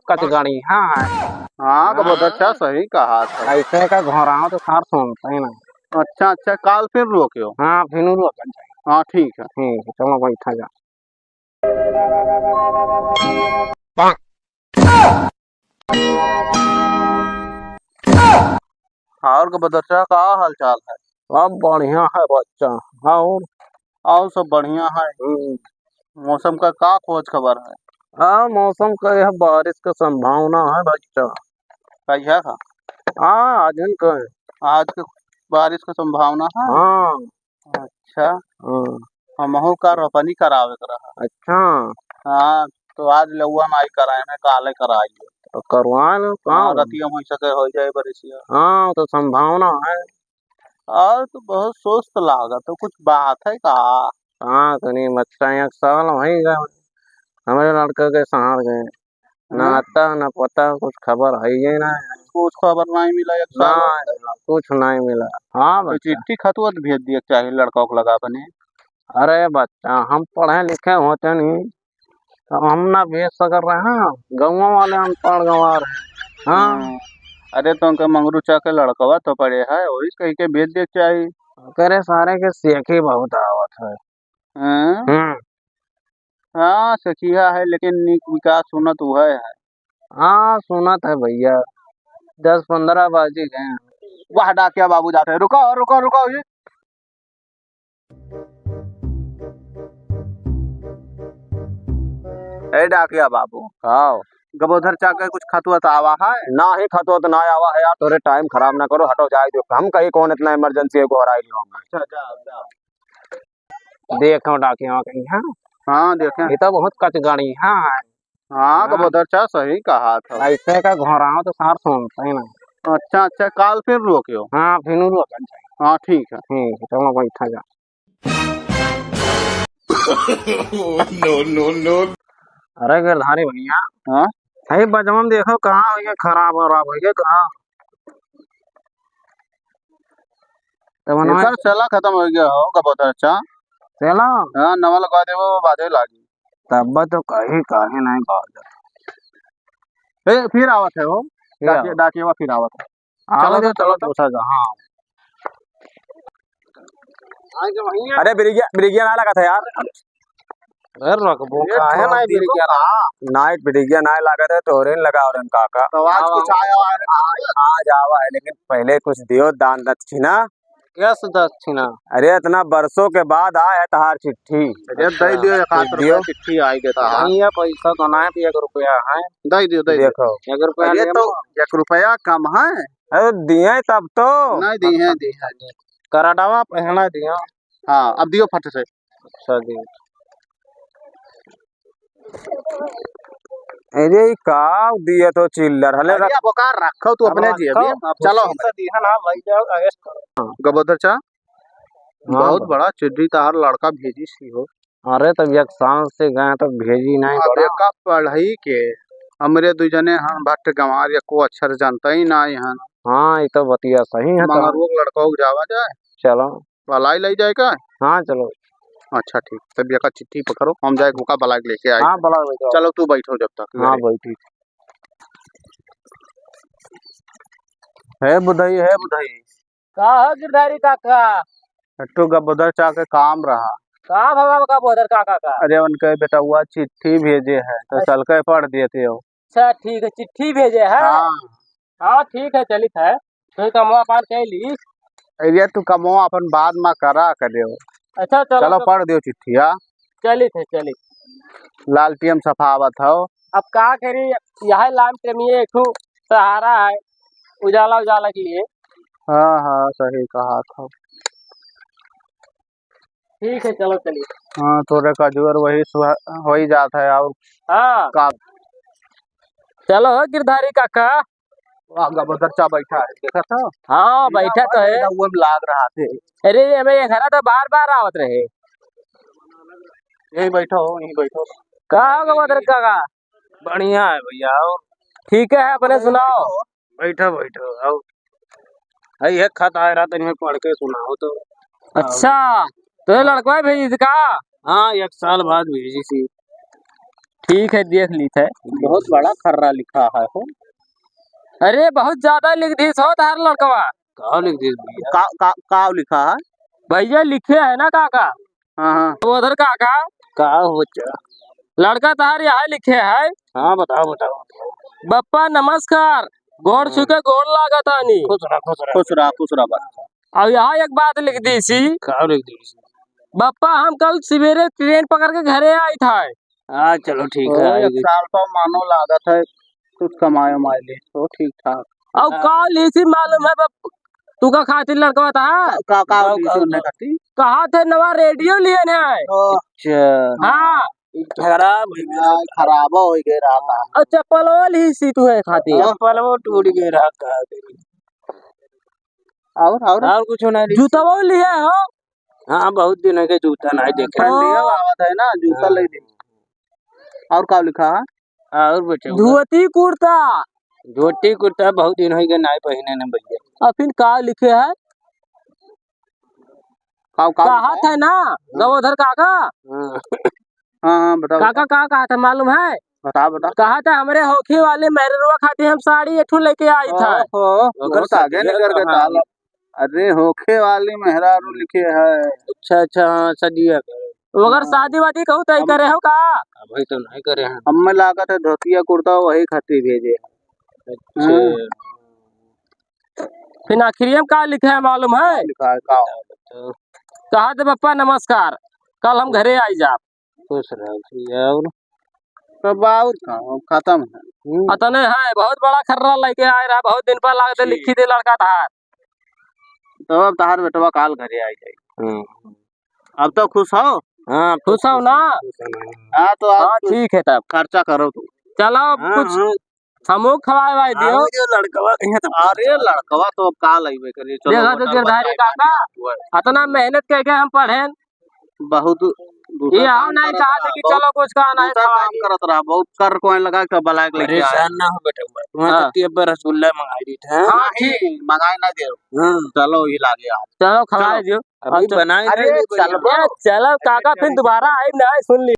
कचगड़ी। हाँ हाँ बहुत अच्छा सही कहा था। ऐसे का घोराओ तो सार सुनते ही ना। अच्छा अच्छा काल फिर रोक्यो। हाँ फिर रोकन चाहिए। हाँ ठीक है। चलो बैठा जा। और का बदरचा का हाल चाल है? अब बढ़िया है बच्चा। और सब बढ़िया है। मौसम का खोज खबर है? हाँ मौसम का यह बारिश का संभावना है बच्चा। कैसा था? हाँ आज का है। आज के बारिश का संभावना है। हाँ अच्छा हमहू का रोपनी करावे कर रहा। अच्छा हाँ तो आज लउआ नाई कराए में काले कराई तो करवा लो हाँ काम। रतिया हो सके हो जाए बरिसिया। हाँ तो संभावना है। और तो बहुत सुस्त लागा तो कुछ बात है का? हाँ कहीं बच्चा एक साल वही गए हमारे लड़के के सहार गए ना आता ना पता कुछ खबर है ही ना। कुछ खबर नहीं मिला एक ना साल। कुछ नहीं मिला। हाँ तो बच्चा। चिट्ठी खतवत भेज दिया चाहिए लड़का को लगा बने। अरे बच्चा हम पढ़े लिखे होते नहीं तो हम ना भेज सक रहे हैं। गाँव वाले अनपढ़ गंवार हैं। हाँ अरे तो उनका मंगरू चा के लड़कवा तो पड़े है वही कह के भेज दे चाहिए। करे सारे के सीख ही बहुत आवत है। हाँ? हाँ सखिया है लेकिन निक विकास सुनत हुआ है। हाँ सुनत है भैया 10-15 बाजी गए। वाह डाकिया बाबू जाते हैं। रुको रुको रुको ये ए डाकिया बाबू आओ गबोधर चा के कुछ खतवत आवा है? ना ही खतो तो ना आवा है यार। थोड़े टाइम खराब ना करो हटो जाए दो। हम कहीं कौन इतना इमरजेंसी है को हराई लो। अच्छा जाओ। देखो डाकिया कहीं। हाँ हाँ देखें। ये तो बहुत कचगड़ी। हाँ हाँ गबोधर चा सही कहा था। ऐसे का घोराओ तो सार सुनते ही ना। अच्छा अच्छा काल फिर रोक्यो। हाँ फिर रोकन चाहिए। हाँ ठीक है। चलो बैठा जा। नो। अरे गिरधारी भैया हाँ है बजमन देखो कहाँ हो गया खराब हो रहा भैया कहाँ। एकर सेला खत्म हो गया हो गबोधर चा। चला हाँ नवा लगा दे वो बाधे लागी। तब तो कहीं नहीं बात। ए फिर आवत है वो डाकिया फिर आवत है। चलो चलो पूछा जा। हाँ अरे ब्रिगिया ना लगा था यार। रखबो का है ना बिरिया नाइट ब्रिगिया ना लगा था तो लगा और काका तो आज कुछ आया आज आवा है लेकिन पहले कुछ दियो दान दक्षिणा। यस दक्षिणा। अरे इतना बरसों के बाद आया है तहार चिट्ठी। अरे दे दियो 1 चिट्ठी आई देता है। नहीं है पैसा तो ना है 1 रुपया है। दे दियो देखो 1 रुपया ये तो 1 रुपया कम है। अरे दिए तब तो नहीं दी है कराडावा पहना दिया। हाँ अब दियो फट से। अच्छा दी। अरे का दिए तो चिल्लर हले अरे बोकार रखो तू अपने जेब में। चलो दिया ना भाई जाओ गबोधर चा बहुत बड़ा चिट्ठी तार लड़का भेजी सी हो। अरे तब 1 साल से गए तो भेजी नहीं अबे का पढ़ाई के हमरे दू जने हम भट्ट गंवार या को अक्षर जानता ही ना यहाँ। हाँ ये तो बतिया सही है। मगर वो लड़का को जावा जाए चलो बलाई ले जाए का। हाँ चलो अच्छा ठीक तब का चिट्ठी पकड़ो हम जाए घोका बलाई लेके आए। हाँ बड़ा चलो तू बैठो जब तक। हाँ बैठी है बुधाई का गिरधारी काका। हट्टू गबोधर चा के काम रहा। का भवा का बोधर काका का। अरे उनके बेटा हुआ चिट्ठी भेजे है तो चल के पढ़ देते हो। अच्छा ठीक है चिट्ठी भेजे है। हाँ ठीक है चलित है तो कमवा पान कैली। अरे तू कमो अपन बाद में करा कर दे। अच्छा चलो पढ़ दियो चिट्ठी। हाँ चलित है चलित। लालटेन सफावत हो। अब का करी यह लाम टेमिए एक सहारा है उजाला उजाला के लिए। हाँ हाँ सही कहा था। ठीक है चलो चलिए। हाँ थोड़े का जोर वही हो ही जाता है। और हाँ का चलो गिरधारी काका। गबोधर चा बैठा है देखा था। हाँ बैठा तो है। वो लाग रहा थे। अरे हमें ये घर तो बार बार आवत रहे। यही बैठो यही बैठो। कहा गबोधर काका। बढ़िया है भैया और ठीक है अपने सुनाओ। बैठो ये खत आ रहा था पढ़ के सुनाओ तो। अच्छा तो ये लड़का भेजी थी का। हाँ 1 साल बाद भेजी थी। ठीक है देख ली थे। बहुत बड़ा खर्रा लिखा है हो। अरे बहुत ज्यादा लिख दी हो तार लड़कवा। कहाँ लिख दी भैया? का लिखा है? भैया लिखे है ना काका। हाँ हाँ उधर काका का हो चा? लड़का तार यहाँ लिखे है। हाँ बताओ बताओ। बप्पा नमस्कार, गोड़ छुके गोड़ लागत आनी। खुश रहा बस। और यहाँ एक बात लिख दी सी। का लिख दी? बप्पा हम कल सवेरे ट्रेन पकड़ के घरे आई था। हाँ चलो ठीक है। एक साल तो मानो लागत है कुछ कमाए ले तो ठीक ठाक। और कल इसी मालूम है तू का खातिर लड़का था कहा थे नवा रेडियो लिए है। हाँ खराब हो गए रहा। और चप्पल ली सी तू है खातिर। चप्पल वो टूट गए रहा। और कुछ नहीं। जूता वो लिए हो? हाँ बहुत दिन है के जूता नहीं देखे। है ना जूता ले दे। और क्या लिखा है? और बचे धोती कुर्ता। धोती कुर्ता बहुत दिन हो गए नहीं पहने न भैया। और फिर का लिखे है? कहा था ना गवोधर काका। हाँ बताओ। काका कहा था मालूम है? बता बता। कहा था हमारे होखी वाले मेहरुआ खातिर हम साड़ी एठू लेके आई था। आगे निकल के अरे होखे वाली मेहरारू लिखे है। अच्छा हाँ सदिया अगर शादी वादी कहूँ तय करे हो का? भाई तो नहीं करे हैं। हम लागत है धोतिया कुर्ता वही खातिर भेजे। फिर आखिरी में का लिखा है मालूम है? लिखा है कहा थे बप्पा नमस्कार, कल हम घरे आई जा। खुश रहो। सब और खत्म है। अतने है बहुत बड़ा खर्रा लेके आए रहा। बहुत दिन पर लागत लिखी थी लड़का था। तो अब तार बेटवा काल घरे आई जाए। अब तो खुश हो? हाँ खुश हो ना? हाँ तो हाँ ठीक है तब खर्चा करो तू। चलो कुछ हमू खवाए दियो। लड़कवा अरे लड़कवा तो अब काल आइबे करिए। देखा तो गिरधारी काका इतना मेहनत करके हम पढ़े बहुत। ये हम नहीं कहा था कि चलो कुछ का नहीं काम करत रहा। बहुत कर कोई लगा के बलाक लेके आया। परेशान ना हो बेटा। तुम्हारे अब रसगुल्ला मंगाई दी था। हाँ ठीक मंगाई ना दे। चलो ही लागे आज। चलो खवाए दियो। अभी बनाए चलो चलो काका फिर दोबारा आई ना सुन ली।